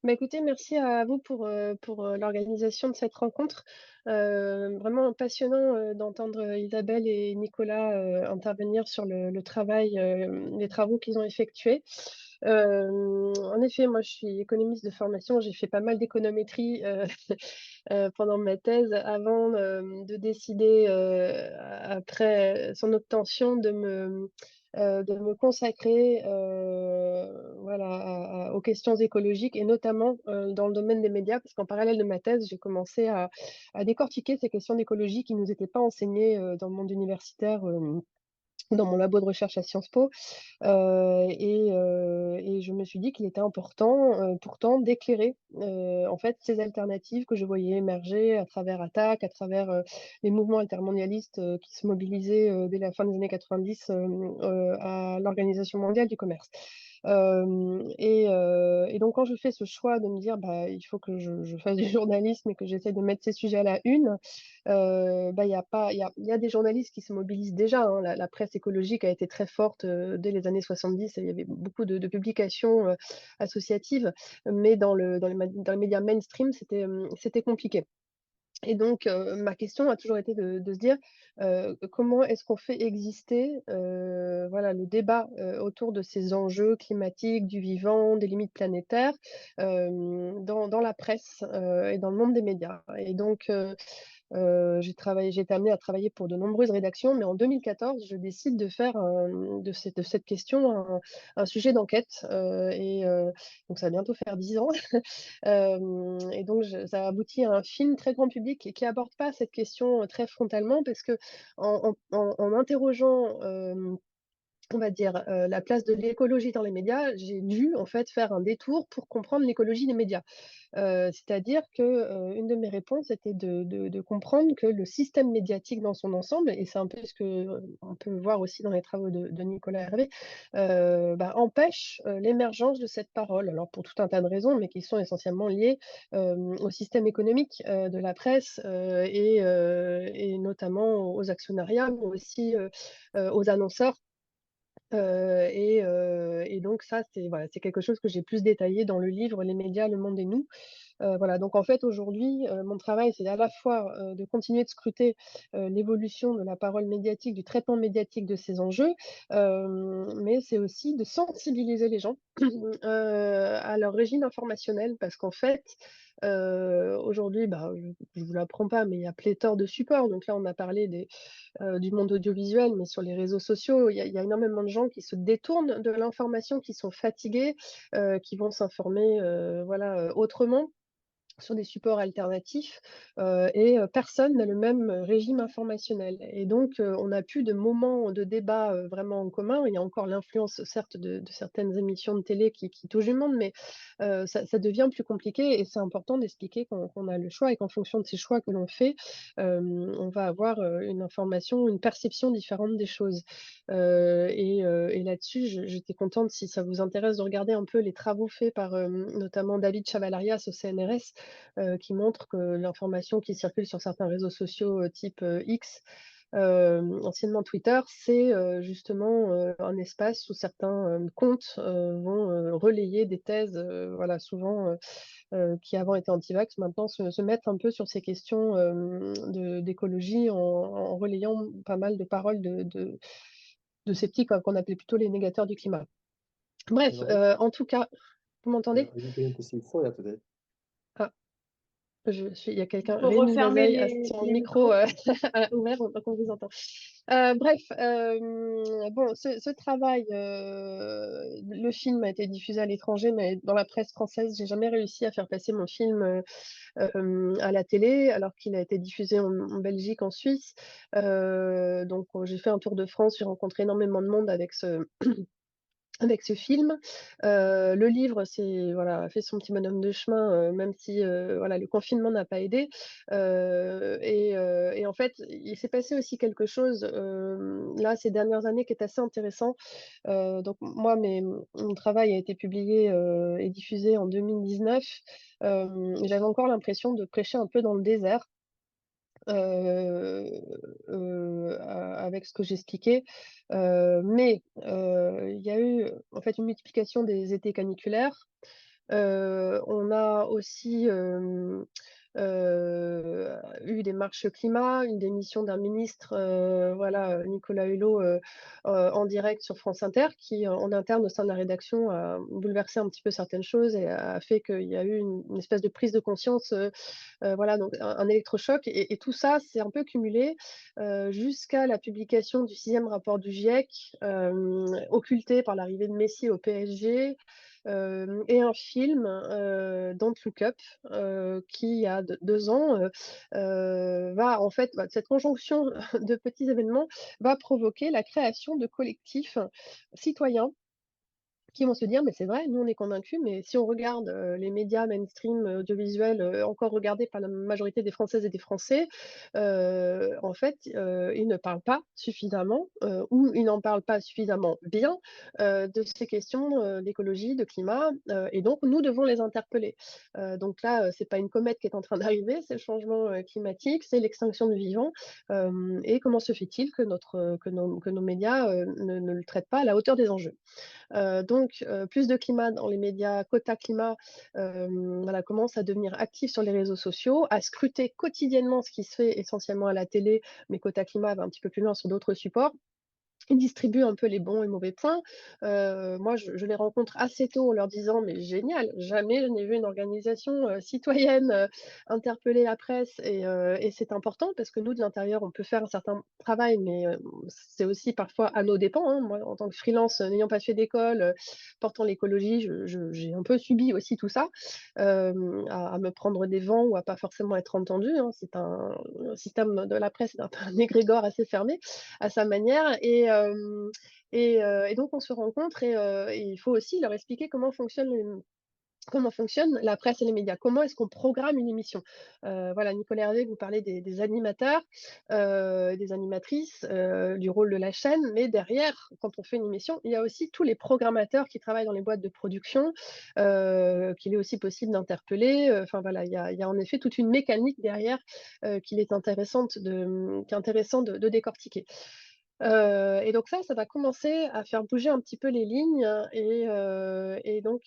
Bah, écoutez, merci à vous pour l'organisation de cette rencontre. Vraiment passionnant, d'entendre, Isabelle et Nicolas, intervenir sur le travail, les travaux qu'ils ont effectués. En effet, moi, je suis économiste de formation. J'ai fait pas mal d'économétrie, pendant ma thèse avant, de décider, après son obtention de me consacrer, voilà, aux questions écologiques et notamment, dans le domaine des médias. Parce qu'en parallèle de ma thèse, j'ai commencé à décortiquer ces questions d'écologie qui nous étaient pas enseignées, dans le monde universitaire, dans mon labo de recherche à Sciences Po. Et je me suis dit qu'il était important, pourtant d'éclairer, en fait, ces alternatives que je voyais émerger à travers Attac, à travers, les mouvements altermondialistes, qui se mobilisaient, dès la fin des années 90, à l'Organisation mondiale du commerce. Et donc quand je fais ce choix de me dire: «Bah, il faut que je fasse du journalisme et que j'essaie de mettre ces sujets à la une», bah, il y a pas il y a des journalistes qui se mobilisent déjà, hein. La presse écologique a été très forte, dès les années 70. Il y avait beaucoup de publications, associatives, mais dans les médias mainstream, c'était compliqué. Et donc, ma question a toujours été de se dire, comment est-ce qu'on fait exister, voilà, le débat, autour de ces enjeux climatiques, du vivant, des limites planétaires, dans la presse, et dans le monde des médias? Et donc, j'ai été amenée à travailler pour de nombreuses rédactions, mais en 2014, je décide de faire, de cette question un sujet d'enquête, donc ça va bientôt faire 10 ans. Et donc ça aboutit à un film très grand public et qui aborde pas cette question, très frontalement parce qu'en interrogeant, on va dire, la place de l'écologie dans les médias, j'ai dû en fait faire un détour pour comprendre l'écologie des médias. C'est-à-dire que, une de mes réponses était de comprendre que le système médiatique dans son ensemble, et c'est un peu ce que, on peut voir aussi dans les travaux de Nicolas Hervé, bah, empêche, l'émergence de cette parole. Alors pour tout un tas de raisons, mais qui sont essentiellement liées, au système économique, de la presse, et notamment aux actionnariats, mais aussi, aux annonceurs. Et donc ça, c'est voilà, c'est quelque chose que j'ai plus détaillé dans le livre «Les médias, le monde et nous». Voilà, donc en fait, aujourd'hui, mon travail, c'est à la fois, de continuer de scruter, l'évolution de la parole médiatique, du traitement médiatique de ces enjeux, mais c'est aussi de sensibiliser les gens, à l'origine informationnelle. Parce qu'en fait, aujourd'hui, bah, je vous l'apprends pas, mais il y a pléthore de supports. Donc là, on a parlé du monde audiovisuel, mais sur les réseaux sociaux, il y a énormément de gens qui se détournent de l'information, qui sont fatigués, qui vont s'informer, voilà, autrement sur des supports alternatifs, personne n'a le même régime informationnel. Et donc, on n'a plus de moments de débat, vraiment en commun. Il y a encore l'influence certes de certaines émissions de télé qui touchent du monde, mais ça devient plus compliqué et c'est important d'expliquer qu'on a le choix et qu'en fonction de ces choix que l'on fait, on va avoir, une information, une perception différente des choses. Et là-dessus, j'étais contente, si ça vous intéresse, de regarder un peu les travaux faits par, notamment David Chavalarias au CNRS, qui montre que l'information qui circule sur certains réseaux sociaux, type, X, anciennement Twitter, c'est, justement, un espace où certains, comptes, vont, relayer des thèses, voilà, souvent, qui avant étaient anti-vax, maintenant se mettent un peu sur ces questions, d'écologie en relayant pas mal de paroles de sceptiques, qu'on appelait plutôt les négateurs du climat. Bref, Alors, en tout cas, vous m'entendez? jag gick inte sin fråga till dig. Ah. Il y a Il quelqu'un, faut Rémi refermer Lazeille a son les micro, micros. ouvert, donc on vous entend. Bref, bon, ce travail, le film a été diffusé à l'étranger, mais dans la presse française, j'ai jamais réussi à faire passer mon film, à la télé, alors qu'il a été diffusé en Belgique, en Suisse. Donc j'ai fait un tour de France, j'ai rencontré énormément de monde avec ce film. Le livre, c'est voilà, a fait son petit bonhomme de chemin, même si, voilà, le confinement n'a pas aidé. Et en fait, il s'est passé aussi quelque chose, là, ces dernières années qui est assez intéressant. Donc moi, mon travail a été publié, et diffusé en 2019. J'avais encore l'impression de prêcher un peu dans le désert. Heu avec ce que j'expliquais. Mais il y a eu, en fait, une multiplication des étés caniculaires, On a aussi, eu des marches climat, une démission d'un ministre, voilà, Nicolas Hulot, en direct sur France Inter qui, en interne au sein de la rédaction a bouleversé un petit peu certaines choses et a fait qu'il y a eu une espèce de prise de conscience, voilà, donc un électrochoc et tout ça s'est un peu cumulé, jusqu'à la publication du 6e rapport du GIEC, occulté par l'arrivée de Messi au PSG, et un film, Don't Look Up, qui il y a 2 ans, va en fait, cette conjonction de petits événements va provoquer la création de collectifs citoyens qui vont se dire: «Mais c'est vrai, nous on est convaincus, mais si on regarde, les médias mainstream, audiovisuels, encore regardés par la majorité des Françaises et des Français, en fait, ils ne parlent pas suffisamment, ou ils n'en parlent pas suffisamment bien, de ces questions, d'écologie, de climat, et donc nous devons les interpeller». Donc là, c'est pas une comète qui est en train d'arriver, c'est le changement, climatique, c'est l'extinction du vivant, et comment se fait-il que nos médias, ne le traitent pas à la hauteur des enjeux? Donc plus de climat dans les médias, Quota Climat, voilà, commence à devenir actif sur les réseaux sociaux, à scruter quotidiennement ce qui se fait essentiellement à la télé, mais Quota Climat va un petit peu plus loin sur d'autres supports. Ils distribuent un peu les bons et mauvais points. Moi, je les rencontre assez tôt en leur disant: «Mais génial, jamais je n'ai vu une organisation, citoyenne, interpeller la presse» et c'est important parce que nous, de l'intérieur, on peut faire un certain travail, mais c'est aussi parfois à nos dépens, hein. Moi, en tant que freelance, n'ayant pas fait d'école, portant l'écologie, j'ai un peu subi aussi tout ça, à me prendre des vents ou à pas forcément être entendue, hein. C'est un système de la presse, c'est un peu un égrégore assez fermé à sa manière et donc on se rencontre et il faut aussi leur expliquer comment fonctionne la presse et les médias. Comment est-ce qu'on programme une émission? Voilà, Nicolas Hervé vous parlait des animateurs, des animatrices, du rôle de la chaîne, mais derrière, quand on fait une émission, il y a aussi tous les programmateurs qui travaillent dans les boîtes de production, qu'il est aussi possible d'interpeller, enfin voilà, il y a en effet toute une mécanique derrière, qu'il est intéressante qui est intéressant de décortiquer. Et donc ça va commencer à faire bouger un petit peu les lignes et donc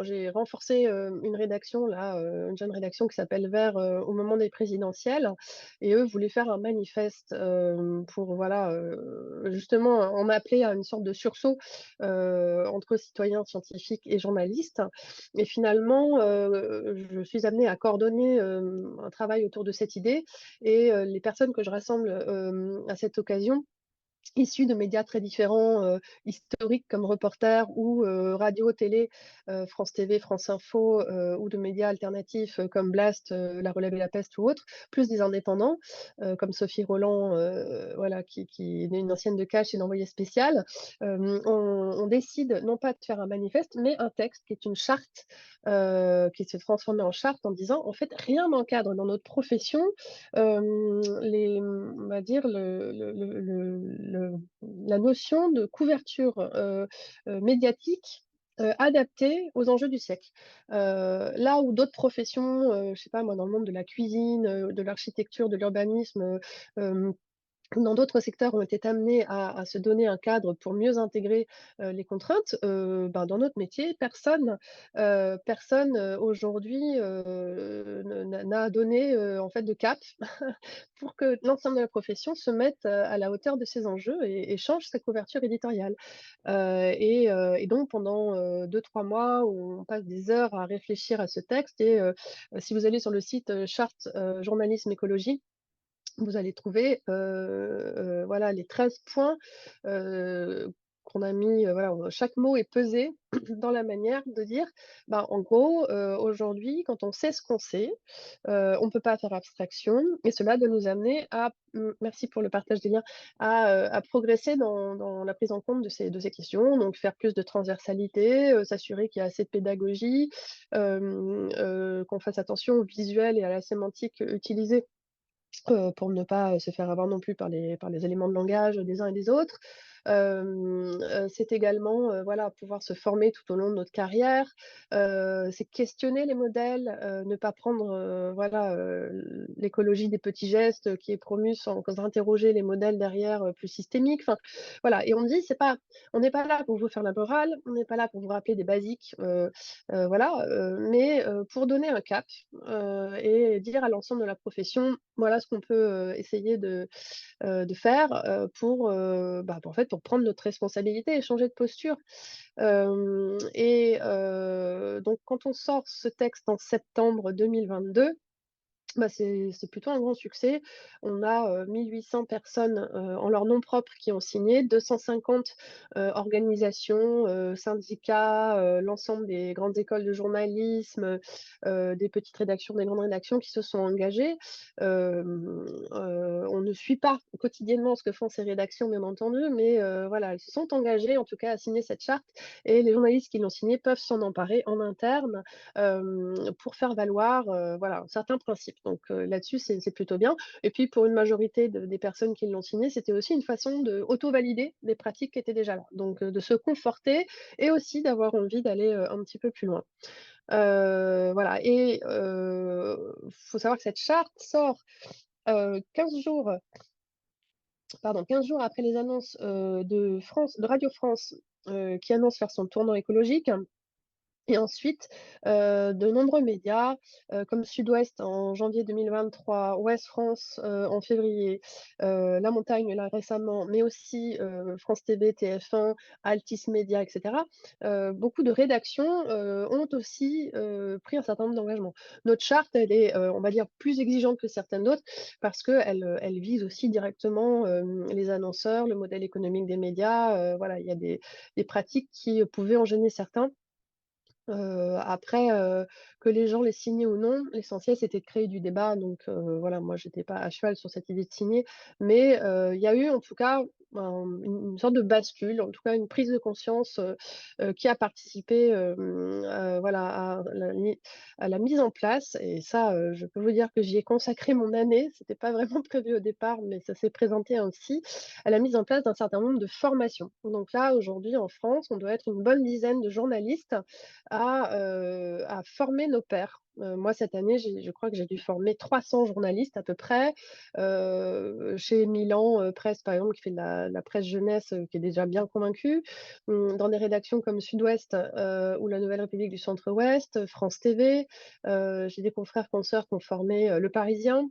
j'ai renforcé, une rédaction là, une jeune rédaction qui s'appelle Vert, au moment des présidentielles et eux voulaient faire un manifeste, pour voilà, justement en appeler à une sorte de sursaut, entre citoyens, scientifiques et journalistes et finalement, je suis amenée à coordonner, un travail autour de cette idée et les personnes que je rassemble, à cette occasion, issus de médias très différents, historiques comme Reporter ou radio, télé, France TV, France Info, ou de médias alternatifs, comme Blast, La Relève et La Peste ou autres, plus des indépendants, comme Sophie Rolland, voilà, qui est une ancienne de Cash et d'Envoyé spécial. On décide non pas de faire un manifeste, mais un texte qui est une charte, qui s'est transformée en charte en disant: «En fait, rien n'encadre dans notre profession, on va dire la notion de couverture, médiatique, adaptée aux enjeux du siècle. Là où d'autres professions, je sais pas moi, dans le monde de la cuisine, de l'architecture, de l'urbanisme, dans d'autres secteurs ont été amenés à se donner un cadre pour mieux intégrer, les contraintes, ben, dans notre métier, personne, aujourd'hui, ne n'a donné, en fait, de cap pour que l'ensemble de la profession se mette, à la hauteur de ces enjeux et change sa couverture éditoriale. Et donc pendant, 2-3 mois où on passe des heures à réfléchir à ce texte si vous allez sur le site, Charte, journalisme écologie, vous allez trouver, voilà les 13 points, qu'on a mis, voilà, chaque mot est pesé dans la manière de dire, bah, en gros, aujourd'hui, quand on sait ce qu'on sait, on ne peut pas faire abstraction et cela doit nous amener merci pour le partage des liens, à progresser dans la prise en compte de ces questions, donc faire plus de transversalité, s'assurer qu'il y a assez de pédagogie, qu'on fasse attention au visuel et à la sémantique utilisée pour ne pas, se faire avoir non plus par les éléments de langage des uns et des autres. C'est également, voilà, pouvoir se former tout au long de notre carrière, c'est questionner les modèles, ne pas prendre, voilà, l'écologie des petits gestes qui est promue sans interroger les modèles derrière, plus systémiques. Enfin, voilà et on me dit: «C'est pas on n'est pas là pour vous faire la morale, on n'est pas là pour vous rappeler des basiques, voilà, mais pour donner un cap, et dire à l'ensemble de la profession: "Voilà ce qu'on peut, essayer de faire, pour en fait, pour prendre notre responsabilité et changer de posture." Donc quand on sort ce texte en septembre 2022, bah, c'est plutôt un grand succès. On a, 1 800 personnes, en leur nom propre qui ont signé, 250, organisations, syndicats, l'ensemble des grandes écoles de journalisme, des petites rédactions, des grandes rédactions qui se sont engagées. On ne suit pas quotidiennement ce que font ces rédactions, bien entendu, mais voilà, elles se sont engagées en tout cas à signer cette charte et les journalistes qui l'ont signée peuvent s'en emparer en interne, pour faire valoir, voilà, certains principes. Donc là-dessus, c'est plutôt bien et puis pour une majorité des personnes qui l'ont signé, c'était aussi une façon d'auto-valider des pratiques qui étaient déjà là. Donc de se conforter et aussi d'avoir envie d'aller, un petit peu plus loin. Voilà et faut savoir que cette charte sort, 15 jours, pardon, 15 jours après les annonces, de Radio France, qui annonce faire son tournant écologique. Et ensuite, de nombreux médias, comme Sud-Ouest en janvier 2023, Ouest France, en février, La Montagne là récemment, mais aussi, France TV, TF1, Altis Média et cetera. Beaucoup de rédactions, ont aussi, pris un certain nombre d'engagements. Notre charte, elle est, on va dire plus exigeante que certaines d'autres parce qu'elle, elle vise aussi directement, les annonceurs, le modèle économique des médias, voilà, il y a des pratiques qui pouvaient en gêner certains. Après, que les gens l'aient signé ou non, l'essentiel c'était de créer du débat donc voilà, moi j'étais pas à cheval sur cette idée de signer, mais il y a eu en tout cas une sorte de bascule, en tout cas une prise de conscience, qui a participé, voilà à la mise en place et ça, je peux vous dire que j'y ai consacré mon année. C'était pas vraiment prévu au départ, mais ça s'est présenté ainsi, à la mise en place d'un certain nombre de formations. Donc là, aujourd'hui en France, on doit être une bonne dizaine de journalistes à former nos pairs. Moi, cette année, je crois que j'ai dû former 300 journalistes à peu près. Chez Milan, Presse, par exemple, qui fait de la presse jeunesse, qui est déjà bien convaincue. Dans des rédactions comme Sud-Ouest, ou La Nouvelle République du Centre-Ouest, France TV. J'ai des confrères, consoeurs qui ont formé, Le Parisien.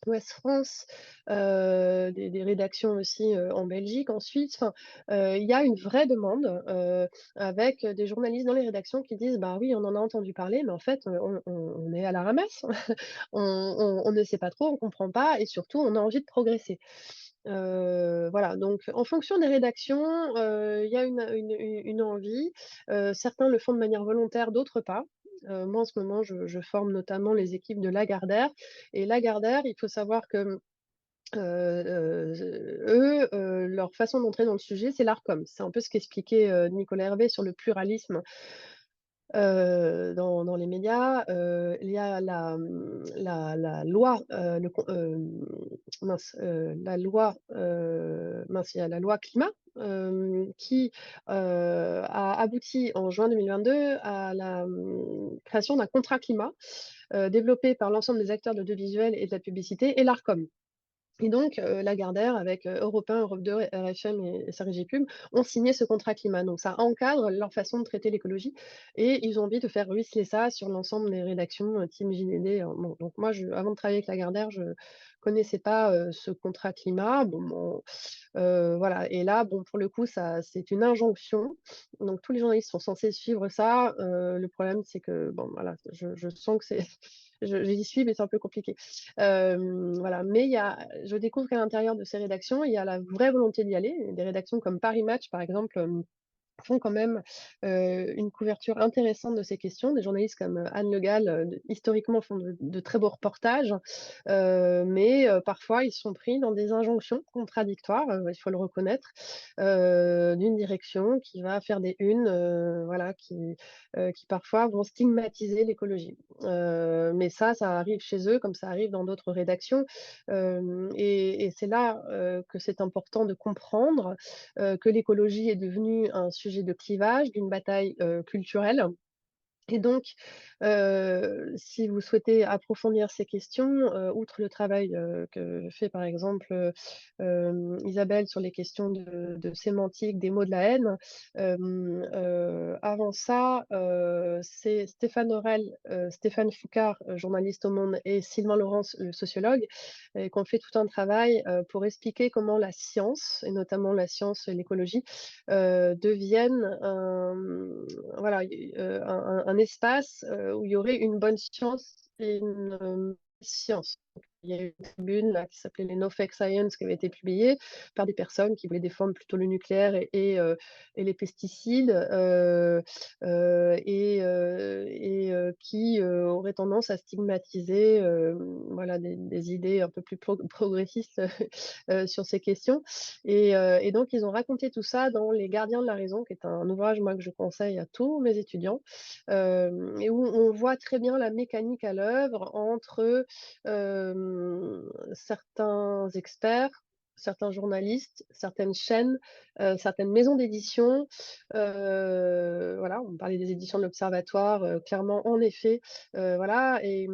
Ouest France, des rédactions aussi, en Belgique, en Suisse, enfin, il y a une vraie demande, avec, des journalistes dans les rédactions qui disent: «Bah, oui, on en a entendu parler, mais en fait, on est à la ramasse. On ne sait pas trop, on comprend pas et surtout on a envie de progresser». Voilà, donc en fonction des rédactions, il y a une envie. Certains le font de manière volontaire, d'autres pas. Moi, en ce moment, je forme notamment les équipes de Lagardère et Lagardère, il faut savoir que, eux, leur façon d'entrer dans le sujet, c'est l'Arcom. C'est un peu ce qu'expliquait, Nicolas Hervé sur le pluralisme, dans les médias. Il y a la loi, la loi, mince, il y a la loi climat, qui, a abouti en juin 2022 à la, création d'un contrat climat, développé par l'ensemble des acteurs de l'audiovisuel et de la publicité et l'Arcom. Et donc, Lagardère avec, Europe 1, Europe 2, RFM et sa régie pub ont signé ce contrat climat. Donc ça encadre leur façon de traiter l'écologie et ils ont envie de faire ruisseler ça sur l'ensemble des rédactions, Team JDD, bon, donc moi avant de travailler avec Lagardère, je connaissais pas, ce contrat climat. Voilà et là, bon, pour le coup, ça c'est une injonction, donc tous les journalistes sont censés suivre ça. Le problème, c'est que, bon, voilà, je sens que c'est j'y suis, mais c'est un peu compliqué. Voilà, mais je découvre qu'à l'intérieur de ces rédactions, il y a la vraie volonté d'y aller. Des rédactions comme Paris Match, par exemple, font quand même, une couverture intéressante de ces questions. Des journalistes comme, Anne Le Gall, historiquement font de très beaux reportages, mais parfois ils sont pris dans des injonctions contradictoires, il faut le reconnaître, d'une direction qui va faire des unes, voilà, qui parfois vont stigmatiser l'écologie. Mais ça arrive chez eux comme ça arrive dans d'autres rédactions, et c'est là, que c'est important de comprendre, que l'écologie est devenue un sujet de clivage, d'une bataille, culturelle. Et donc, si vous souhaitez approfondir ces questions, outre le travail, que fait par exemple, Isabelle sur les questions de sémantique des mots de la haine, avant ça, c'est Stéphane Aurel, Stéphane Foucart, journaliste au Monde et Sylvain Laurence, le sociologue, qui ont fait tout un travail, pour expliquer comment la science et notamment la science et l'écologie, deviennent voilà, un espace, où il y aurait une bonne science et une, science. Il y a eu une tribune là qui s'appelait les No Fake Science qui avait été publiée par des personnes qui voulaient défendre plutôt le nucléaire et les pesticides, qui, auraient tendance à stigmatiser, voilà des idées un peu plus progressistes, sur ces questions. Et donc ils ont raconté tout ça dans Les Gardiens de la raison, qui est un ouvrage, moi, que je conseille à tous mes étudiants, et où on voit très bien la mécanique à l'œuvre entre, certains experts, certains journalistes, certaines chaînes, certaines maisons d'édition. Voilà, on parlait des éditions de l'Observatoire, clairement, en effet, voilà. Et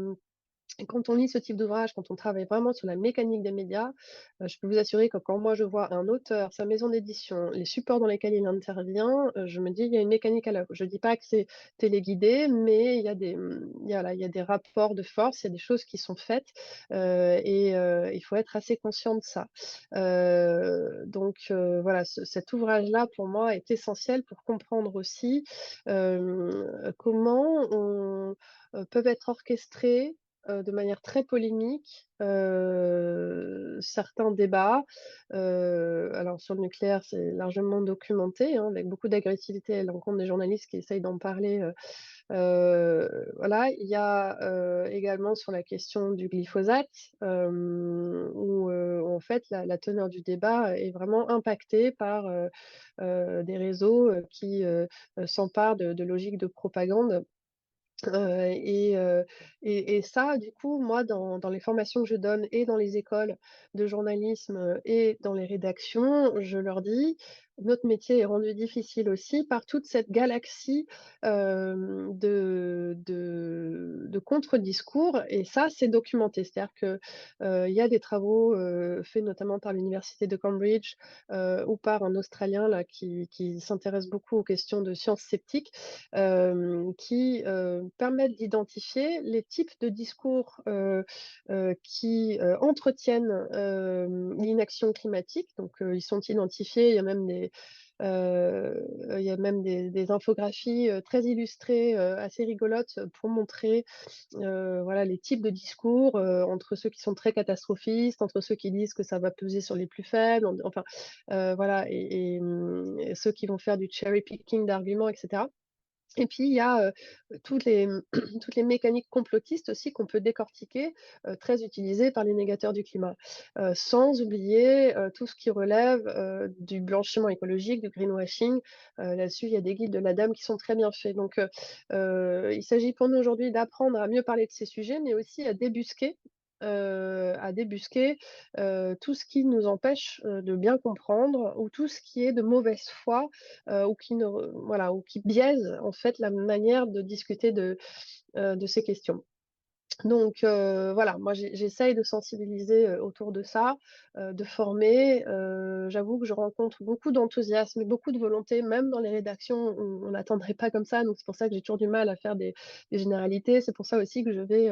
quand on lit ce type d'ouvrage, quand on travaille vraiment sur la mécanique des médias, je peux vous assurer que quand moi je vois un auteur, sa maison d'édition, les supports dans lesquels il intervient, je me dis: «Il y a une mécanique à l'œuvre». Je dis pas que c'est téléguidé, mais il y a il y a des rapports de force, il y a des choses qui sont faites, il faut être assez conscient de ça. Voilà, cet ouvrage-là, pour moi, est essentiel pour comprendre aussi, comment peuvent être orchestrés de manière très polémique, certains débats. Alors sur le nucléaire, c'est largement documenté, hein, avec beaucoup d'agressivité à l'encontre des journalistes qui essayent d'en parler, voilà. Il y a, également sur la question du glyphosate, où en fait la teneur du débat est vraiment impactée par, des réseaux, qui, s'emparent de logiques de propagande. Heu et heu et ça, du coup, moi, dans les formations que je donne et dans les écoles de journalisme, et dans les rédactions, je leur dis: «Notre métier est rendu difficile aussi par toute cette galaxie, de contre-discours», et ça, c'est documenté. C'est-à-dire que, il y a des travaux, faits notamment par l'université de Cambridge, ou par un Australien là qui s'intéresse beaucoup aux questions de sciences sceptiques, qui, permettent d'identifier les types de discours, qui, entretiennent, l'inaction climatique. Donc, ils sont identifiés, il y a même des infographies, très illustrées, assez rigolotes, pour montrer, voilà, les types de discours, entre ceux qui sont très catastrophistes, entre ceux qui disent que ça va peser sur les plus faibles, enfin, voilà, et ceux qui vont faire du cherry picking d'arguments, et cetera. Et puis il y a, toutes les toutes les mécaniques complotistes aussi qu'on peut décortiquer, très utilisées par les négateurs du climat. Sans oublier, tout ce qui relève, du blanchiment écologique, du greenwashing. Là-dessus, il y a des guides de la dame qui sont très bien faits. Donc, il s'agit pour nous aujourd'hui d'apprendre à mieux parler de ces sujets, mais aussi à débusquer tout ce qui nous empêche, de bien comprendre, ou tout ce qui est de mauvaise foi, ou qui ne voilà, ou qui biaise en fait la manière de discuter de ces questions. Donc voilà, moi j'essaye de sensibiliser, autour de ça, de former. J'avoue que je rencontre beaucoup d'enthousiasme et beaucoup de volonté, même dans les rédactions où on n'attendrait pas comme ça. Donc c'est pour ça que j'ai toujours du mal à faire des généralités. C'est pour ça aussi que je vais,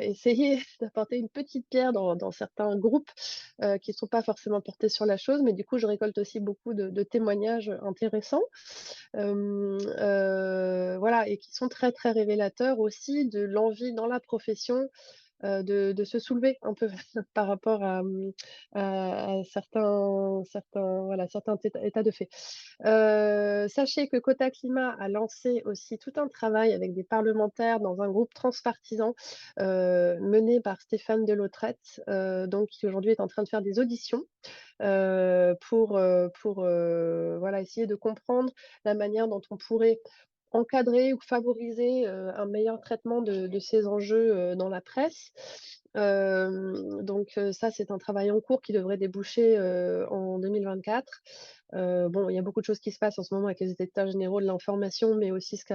essayer d'apporter une petite pierre dans certains groupes, qui ne sont pas forcément portés sur la chose. Mais du coup, je récolte aussi beaucoup de témoignages intéressants. Voilà, et qui sont très, très révélateurs aussi de l'envie dans la profession, de se soulever un peu par rapport à certains voilà, certains états de fait. Sachez que Cota Climat a lancé aussi tout un travail avec des parlementaires dans un groupe transpartisan, mené par Stéphane Delautrette, donc qui aujourd'hui est en train de faire des auditions, pour voilà, essayer de comprendre la manière dont on pourrait encadrer ou favoriser, un meilleur traitement de ces enjeux, dans la presse. Donc ça, c'est un travail en cours qui devrait déboucher, en 2024. Bon, il y a beaucoup de choses qui se passent en ce moment avec les états généraux de l'information, mais aussi ce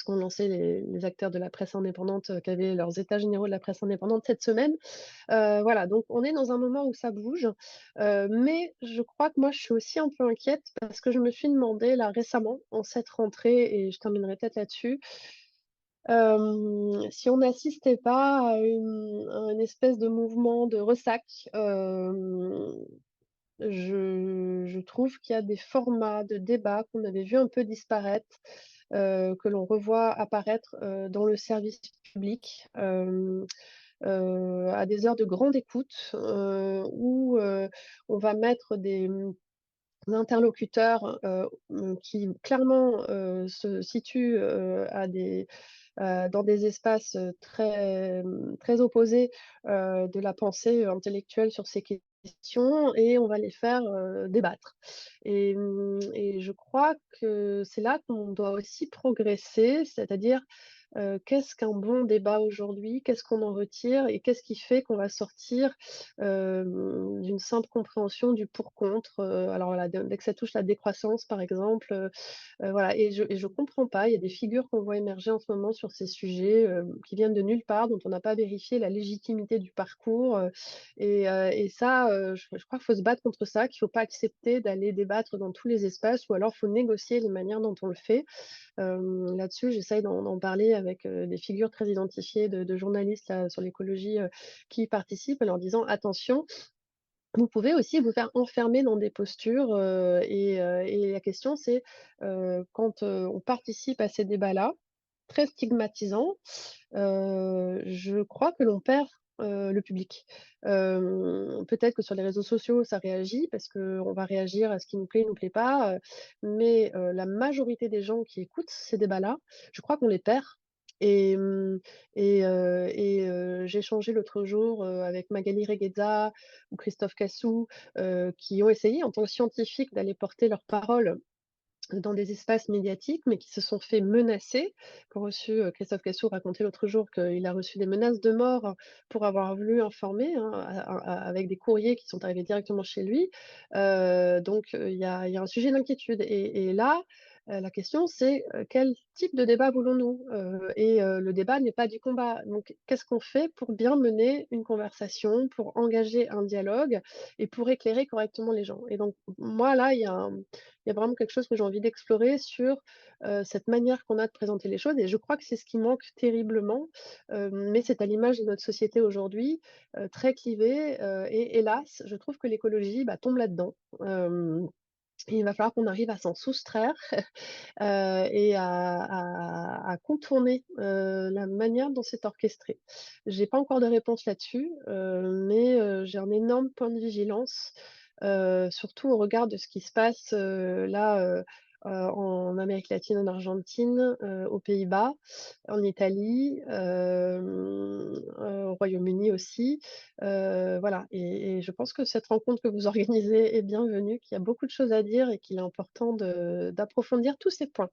qu'ont lancé les acteurs de la presse indépendante, qui avaient leurs états généraux de la presse indépendante cette semaine. Voilà, donc on est dans un moment où ça bouge, mais je crois que moi je suis aussi un peu inquiète parce que je me suis demandé là récemment, en cette rentrée et je terminerai peut-être là-dessus, si on n'assistait pas à une espèce de mouvement de ressac. Je trouve qu'il y a des formats de débats qu'on avait vu un peu disparaître, que l'on revoit apparaître, dans le service public, à des heures de grande écoute, où, on va mettre interlocuteurs, qui clairement, se situent, dans des espaces, très opposés, de la pensée, intellectuelle sur ces questions et on va les faire, débattre et je crois que c'est là qu'on doit aussi progresser, c'est-à-dire, qu'est-ce qu'un bon débat aujourd'hui? Qu'est-ce qu'on en retire et qu'est-ce qui fait qu'on va sortir, d'une simple compréhension du pour contre? Alors voilà, dès que ça touche la décroissance par exemple, voilà et je comprends pas, il y a des figures qu'on voit émerger en ce moment sur ces sujets, qui viennent de nulle part, dont on n'a pas vérifié la légitimité du parcours, et ça, je crois qu'il faut se battre contre ça, qu'il faut pas accepter d'aller débattre dans tous les espaces ou alors faut négocier les manières dont on le fait. Là-dessus, j'essaye d'en parler avec, des figures très identifiées de journalistes là, sur l'écologie, qui y participent en leur disant: «Attention, vous pouvez aussi vous faire enfermer dans des postures, et la question c'est, quand, on participe à ces débats-là, très stigmatisants, je crois que l'on perd, le public. Peut-être que sur les réseaux sociaux, ça réagit parce qu'on va réagir à ce qui nous plaît pas, mais la majorité des gens qui écoutent ces débats-là, je crois qu'on les perd et j'ai échangé l'autre jour, avec Magali Reguezza ou Christophe Cassou, qui ont essayé en tant que scientifiques d'aller porter leur parole dans des espaces médiatiques, mais qui se sont fait menacer, qui ont reçu, Christophe Cassou racontait l'autre jour qu'il a reçu des menaces de mort pour avoir voulu informer, hein, avec des courriers qui sont arrivés directement chez lui. Donc il y a un sujet d'inquiétude et là, la question c'est, quel type de débat voulons-nous? Le débat n'est pas du combat. Donc qu'est-ce qu'on fait pour bien mener une conversation, pour engager un dialogue et pour éclairer correctement les gens? Et donc moi là, il y a vraiment quelque chose que j'ai envie d'explorer sur, cette manière qu'on a de présenter les choses et je crois que c'est ce qui manque terriblement, mais c'est à l'image de notre société aujourd'hui, très clivée, et hélas, je trouve que l'écologie, bah, tombe là-dedans. Hem Il va falloir qu'on arrive à s'en soustraire, et à contourner, la manière dont c'est orchestré. J'ai pas encore de réponse là-dessus, mais j'ai un énorme point de vigilance, surtout au regard de ce qui se passe, là, en Amérique latine, en Argentine, aux Pays-Bas, en Italie, au Royaume-Uni aussi. Voilà et je pense que cette rencontre que vous organisez est bienvenue, qu'il y a beaucoup de choses à dire et qu'il est important d'approfondir tous ces points.